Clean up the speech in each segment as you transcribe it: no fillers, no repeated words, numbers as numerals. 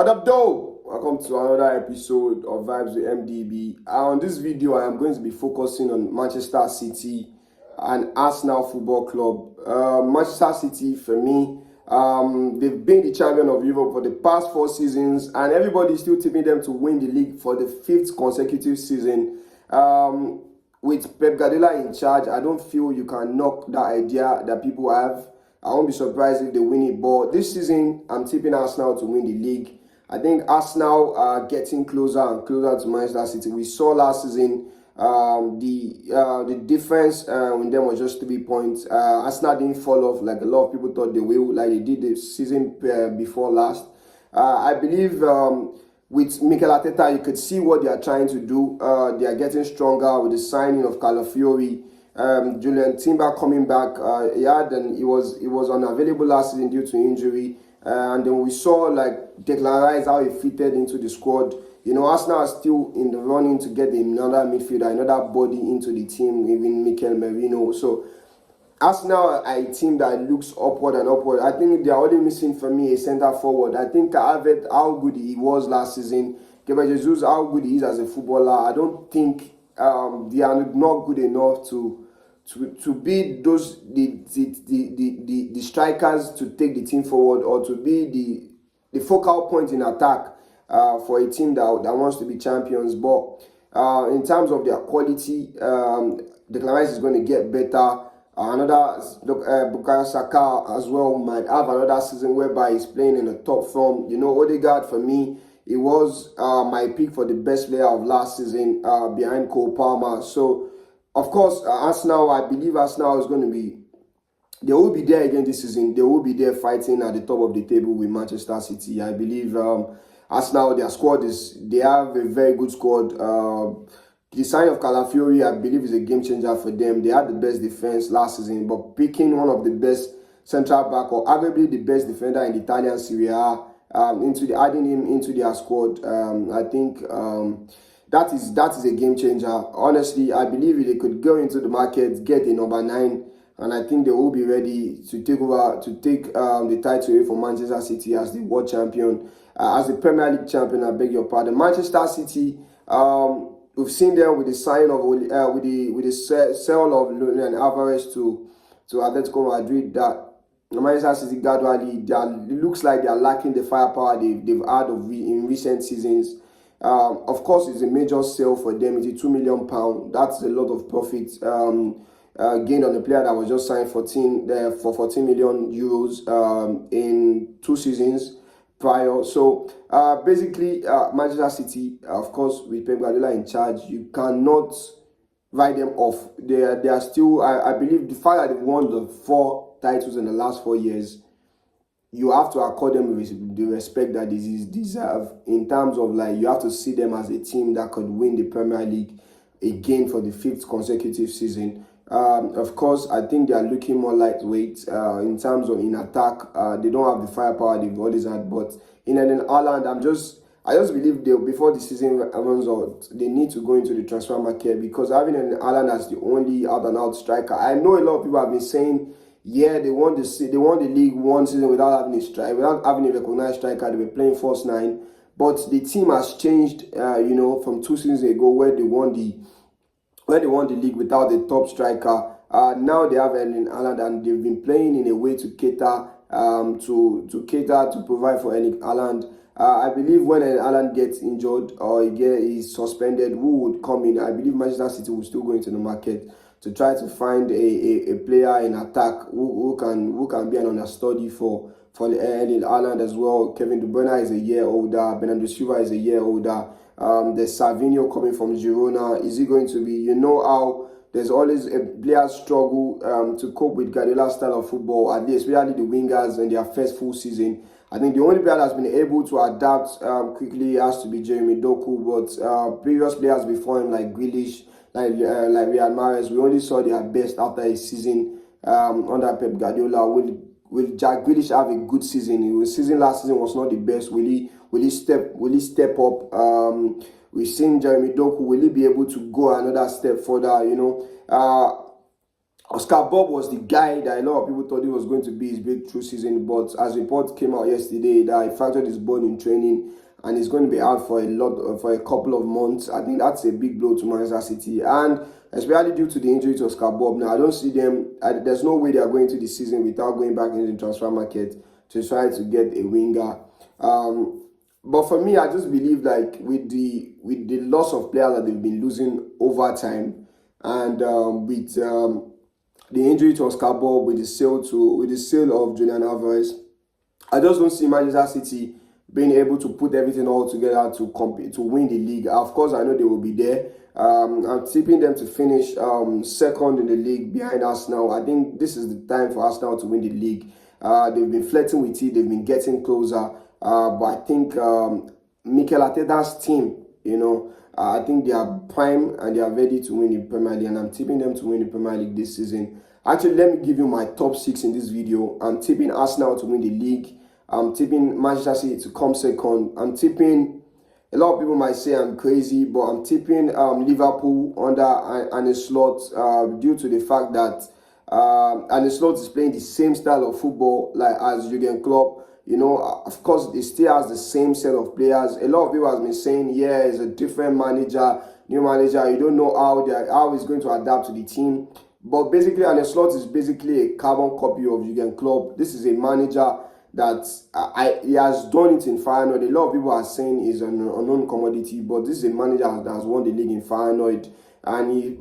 What up, though? Welcome to another episode of Vibes with MDB. On this video, I am going to be focusing on Manchester City and Arsenal Football Club. Manchester City, for me, they've been the champion of Europe for the past 4 seasons, and everybody is still tipping them to win the league for the 5th consecutive season. With Pep Guardiola in charge, I don't feel you can knock that idea that people have. I won't be surprised if they win it. But this season, I'm tipping Arsenal to win the league. I think Arsenal are getting closer and closer to Manchester City. We saw last season the difference in them was just 3 points. Arsenal didn't fall off like a lot of people thought they will, like they did the season before last. I believe with Mikel Arteta, you could see what they are trying to do. They are getting stronger with the signing of Calafiori. Julian Timber coming back. He was unavailable last season due to injury. And then we saw like Declan Rice, how he fitted into the squad. You know, Arsenal are still in the running to get another midfielder, another body into the team, even Mikel Merino. So Arsenal are a team that looks upward and upward. I think they are only missing for me a centre forward. I think Havertz, how good he was last season, Gabriel Jesus, how good he is as a footballer. I don't think they are not good enough to be the strikers to take the team forward, or to be the focal point in attack for a team that wants to be champions. But in terms of their quality, Declan Rice is going to get better. Bukayo Saka as well might have another season whereby he's playing in a top form. You know, Odegaard, for me, it was my pick for the best player of last season behind Cole Palmer. So, of course, Arsenal, I believe Arsenal is going to be, they will be there again this season. They will be there fighting at the top of the table with Manchester City. I believe Arsenal, their squad they have a very good squad. The signing of Calafiori, I believe, is a game changer for them. They had the best defense last season, but picking one of the best central back, or arguably the best defender in the Italian Serie A, adding him into their squad, I think that is a game changer. Honestly, I believe they could go into the market, get a number 9, and I think they will be ready to take the title away from Manchester City as the world champion, as the Premier League champion. I beg your pardon. Manchester City, we've seen them with the sign of with the sale of Julian Alvarez to Atletico Madrid, that Manchester City gradually, it looks like they are lacking the firepower they've had in recent seasons. Of course, it's a major sale for them. It's £2 million. That's a lot of profit gained on a player that was just signed for 14 million euros in 2 seasons prior. So basically, Manchester City, of course, with Pep Guardiola in charge, you cannot write them off. They are still, I believe, the fact that they've won the 4 titles in the last 4 years, you have to accord them the respect that they deserve, in terms of, like, you have to see them as a team that could win the Premier League again for the 5th consecutive season. Of course, I think they are looking more lightweight in terms of in attack. They don't have the firepower they've always had, but in Ireland, I just believe before the season runs out, they need to go into the transfer market, because having an Ireland as the only out-and-out striker, I know a lot of people have been saying, yeah, they won the league 1 season without having a recognized striker. They were playing false 9, but the team has changed. From 2 seasons ago, where they won the league without the top striker. Now they have Erling Haaland, and they've been playing in a way to cater to provide for Erling Haaland. I believe when Erling Haaland gets injured or he's suspended, who would come in? I believe Manchester City will still go into the market to try to find a player in attack who can be an understudy for Erling Haaland as well. Kevin De Bruyne is a year older. Bernardo Silva is a year older. There's Savinho coming from Girona. Is he going to be, you know how there's always a player struggle to cope with Guardiola's style of football, at least especially the wingers in their first full season. I think the only player that's been able to adapt quickly has to be Jeremy Doku, but previous players before him, like Grealish, like Riyad Mahrez, we only saw their best after a season under Pep Guardiola. Will Jack Grealish have a good season? His season last season was not the best. Will he step up? We've seen Jeremy Doku. Will he be able to go another step further? Oscar Bob was the guy that a lot of people thought it was going to be his breakthrough season, but as report came out yesterday that he fractured his bone in training and he's going to be out for a couple of months. I think that's a big blow to Manchester City, and especially due to the injury to Oscar Bob. Now I don't see them. There's no way they are going to the season without going back into the transfer market to try to get a winger. But for me, I just believe like with the loss of players that they've been losing over time, and with the injury to Oscar Bob, with the sale of Julian Alvarez, I just don't see Manchester City being able to put everything all together to compete to win the league. Of course, I know they will be there. I'm tipping them to finish second in the league behind Arsenal. I think this is the time for Arsenal to win the league. They've been flirting with it. They've been getting closer. But I think Mikel Arteta's team, I think they are prime and they are ready to win the Premier League, and I'm tipping them to win the Premier League this season. Actually, let me give you my top 6 in this video. I'm tipping Arsenal to win the league. I'm tipping Manchester City to come second. I'm tipping, a lot of people might say I'm crazy, but I'm tipping Liverpool under Arne Slot due to the fact that Arne Slot is playing the same style of football like as Jurgen Klopp. Of course, it still has the same set of players. A lot of people have been saying, yeah, it's a different manager, new manager. You don't know how he's going to adapt to the team. But basically, Arne Slot is basically a carbon copy of Jurgen Klopp. This is a manager that he has done it in Feyenoord. A lot of people are saying he's an unknown commodity, but this is a manager that has won the league in Feyenoord. And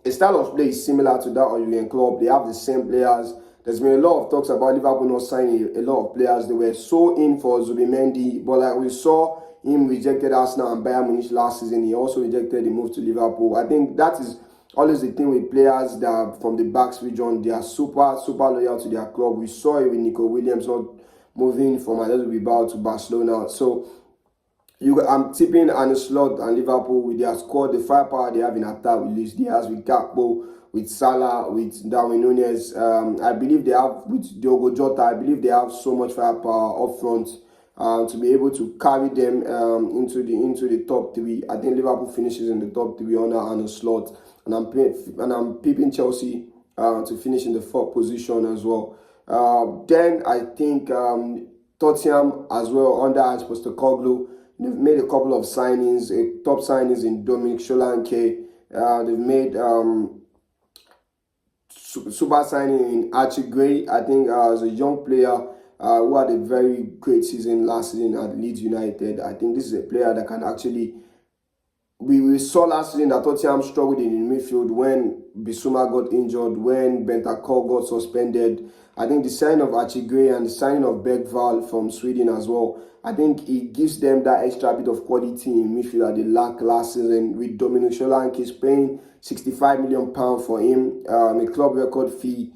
his style of play is similar to that of Jurgen Klopp. They have the same players. There's been a lot of talks about Liverpool not signing a lot of players. They were so in for Zubimendi, but like we saw him rejected Arsenal and Bayern Munich last season. He also rejected the move to Liverpool. I think that is always the thing with players that are from the Basque region. They are super loyal to their club. We saw it with Nico Williams not moving from Athletic Bilbao to Barcelona. So I'm tipping Arne Slot and Liverpool with their squad, the firepower they have in attack with Luis Diaz, with Gakpo, with Salah, with Darwin Núñez. I believe they have, with Diogo Jota, I believe they have so much firepower up front to be able to carry them into the top 3. I think Liverpool finishes in the top 3 under Arne Slot, and I'm picking Chelsea to finish in the 4th position as well. Then I think Tottenham as well under Ange Postecoglou. They've made a couple of signings, top signings in Dominic Solanke. They've made super signing in Archie Gray. I think as a young player who had a very great season last season at Leeds United. I think this is a player that can actually... We saw last season that Tottenham struggled in the midfield when Bissouma got injured, when Bentancur got suspended. I think the signing of Archie Gray and the signing of Bergvall from Sweden as well, I think it gives them that extra bit of quality in midfield that they lacked last season. With Dominic Solanke paying £65 million for him, a club record fee.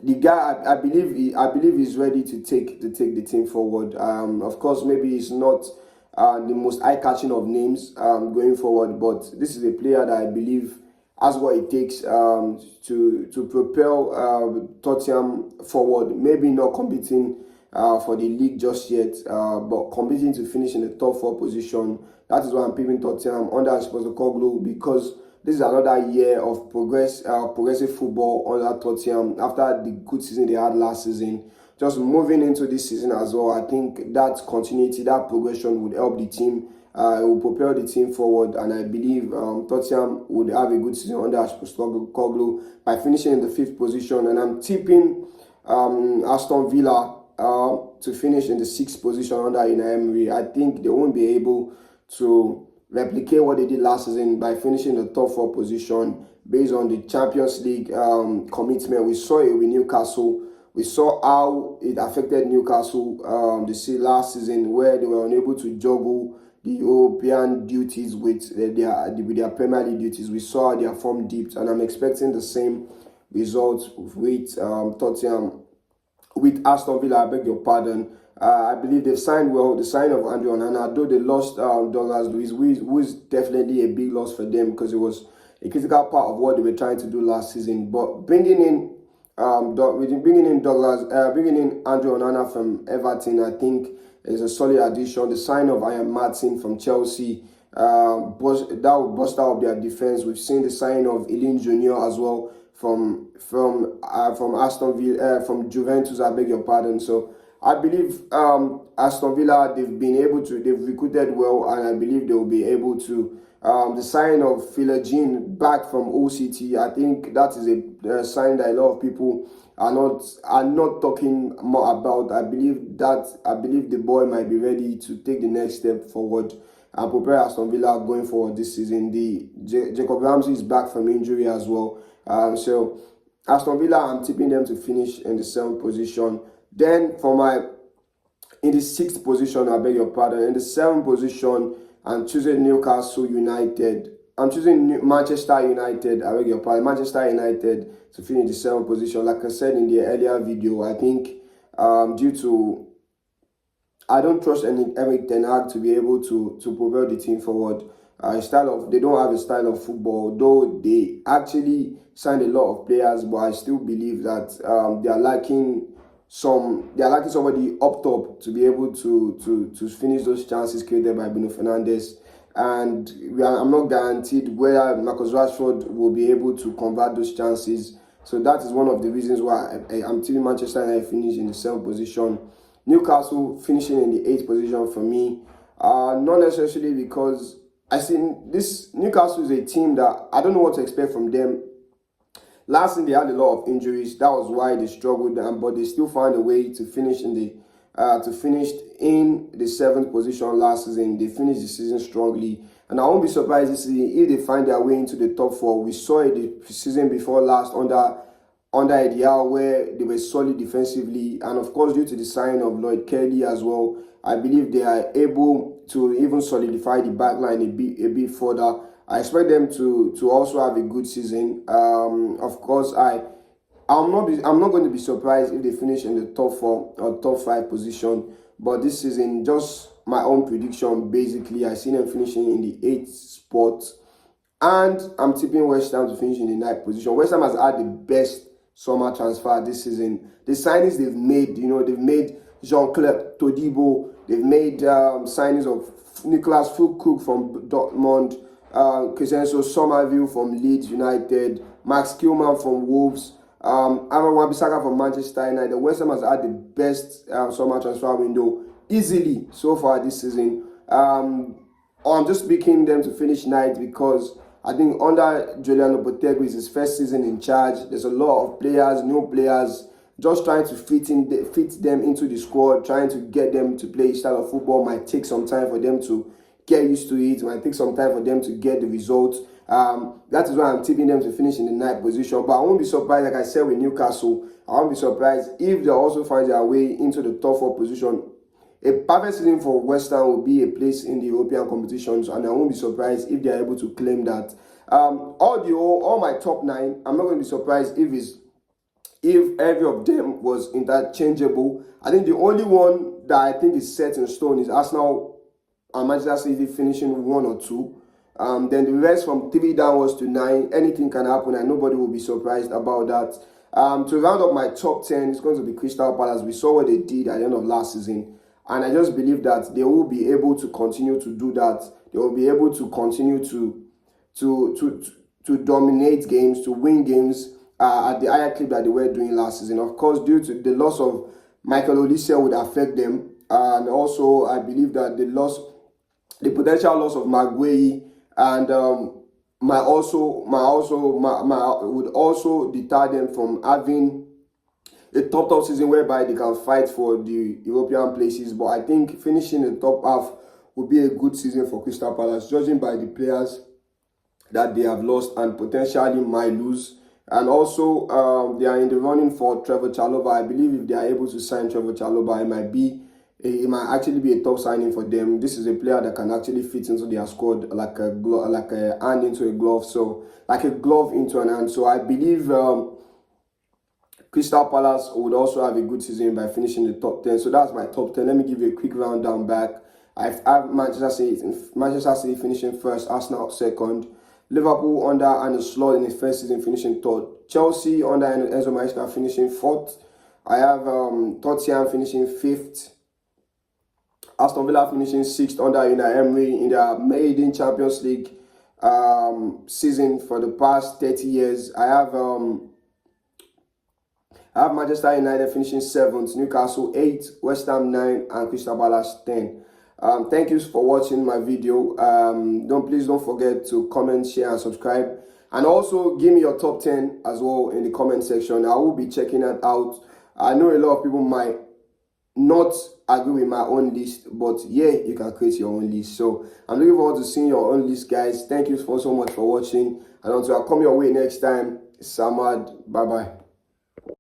The guy, I believe he's ready to take the team forward. Of course, maybe he's not the most eye-catching of names going forward, but this is a player that I believe has what it takes to propel Tottenham forward. Maybe not competing for the league just yet, but competing to finish in the top 4 position. That is why I'm picking Tottenham under Postecoglou, because this is another year of progressive football under Tottenham after the good season they had last season. Just moving into this season as well, I think that continuity, that progression would help the team. It will propel the team forward, and I believe Tottenham would have a good season under Postecoglou by finishing in the 5th position. And I'm tipping Aston Villa to finish in the 6th position under Unai Emery. I think they won't be able to replicate what they did last season by finishing the top 4 position based on the Champions League commitment. We saw it with Newcastle. We saw how it affected Newcastle last season, where they were unable to juggle the European duties with their Premier League duties. We saw their form dipped, and I'm expecting the same results with Tottenham. With Aston Villa, I beg your pardon. I believe they've signed well. The sign of Andre Onana, though they lost Douglas Luiz, who is definitely a big loss for them because it was a critical part of what they were trying to do last season. But bringing in Andre Onana from Everton, I think is a solid addition. The sign of Ian Martin from Chelsea, that will bolster up their defense. We've seen the sign of Elin Junior as well from Aston Villa, from Juventus. I beg your pardon. So I believe Aston Villa, they've recruited well, and I believe they will be able to. The sign of Philogene back from OCT, I think that is a sign that a lot of people are not talking more about. I believe the boy might be ready to take the next step forward and prepare Aston Villa going forward this season. Jacob Ramsey is back from injury as well. So Aston Villa, I'm tipping them to finish in the 7th position. Then in the 6th position, I beg your pardon, in the 7th position, I'm choosing Newcastle United. I'm choosing Manchester United. I beg your pardon, Manchester United to finish the 7th position. Like I said in the earlier video, I think due to I don't trust Erik ten Hag to be able to propel the team forward. They don't have a style of football, though they actually signed a lot of players, but I still believe that they are lacking somebody up top to be able to finish those chances created by Bruno Fernandes. And I'm not guaranteed whether Marcus Rashford will be able to convert those chances. So that is one of the reasons why I'm telling Manchester United finish in the 7th position. Newcastle finishing in the 8th position for me. Not necessarily because I see this Newcastle is a team that I don't know what to expect from them. Last season they had a lot of injuries. That was why they struggled, but they still found a way to finish in the 7th position last season. They finished the season strongly, and I won't be surprised this season if they find their way into the top 4. We saw it the season before last under Eddie Howe, where they were solid defensively, and of course due to the sign of Lloyd Kelly as well, I believe they are able to even solidify the backline a bit further. I expect them to also have a good season. Of course, I'm not going to be surprised if they finish in the top 4 or top 5 position. But this season, just my own prediction, basically, I see them finishing in the 8th spot, and I'm tipping West Ham to finish in the 9th position. West Ham has had the best summer transfer this season. The signings they've made, they've made Jean-Claude Todibo, they've made signings of Nicholas Füllkrug from Dortmund, Crescencio Somerville from Leeds United, Max Kilman from Wolves, Aaron Wan-Bissaka from Manchester United. West Ham has had the best summer transfer window easily so far this season. I'm just picking them to finish 9th because I think under Julian Lopetegui is his first season in charge. There's a lot of players, new players, just trying to fit them into the squad, trying to get them to play a style of football. Might take some time for them to get used to it. Might take some time for them to get the results. That is why I'm tipping them to finish in the 9th position. But I won't be surprised, like I said with Newcastle, I won't be surprised if they also find their way into the top 4 position. A perfect season for West Ham will be a place in the European competitions, and I won't be surprised if they are able to claim that. All my top 9, I'm not going to be surprised if every of them was interchangeable. I think the only one that I think is set in stone is Arsenal and Manchester City finishing 1 or 2. Then the rest from 3 downwards to 9, anything can happen and nobody will be surprised about that. To round up my top 10, it's going to be Crystal Palace. We saw what they did at the end of last season, and I just believe that they will be able to continue to do that. They will be able to continue to dominate games, to win games at the higher clip that they were doing last season. Of course, due to the loss of Michael Olise would affect them, and also I believe that the potential loss of Maguire and would also deter them from having a top season whereby they can fight for the European places. But I think finishing the top half would be a good season for Crystal Palace, judging by the players that they have lost and potentially might lose. And also, they are in the running for Trevor Chalobah. I believe if they are able to sign Trevor Chalobah, it might actually be a top signing for them. This is a player that can actually fit into their squad like a hand into a glove. So like a glove into an hand. So I believe Crystal Palace would also have a good season by finishing the top 10. So that's my top 10. Let me give you a quick rundown back. I have Manchester City finishing first, Arsenal second, Liverpool under Arne Slot in his first season finishing third, Chelsea under Enzo Maresca finishing fourth. I have Tottenham finishing fifth. Aston Villa finishing 6th under Unai Emery in their maiden Champions League season for the past 30 years. I have Manchester United finishing 7th, Newcastle 8th, West Ham 9, and Crystal Palace 10. Thank you for watching my video. Please don't forget to comment, share, and subscribe. And also give me your top 10 as well in the comment section. I will be checking that out. I know a lot of people might not agree with my own list, but yeah, you can create your own list. So I'm looking forward to seeing your own list, guys. Thank you so much for watching, and until I come your way next time, Samad, bye bye.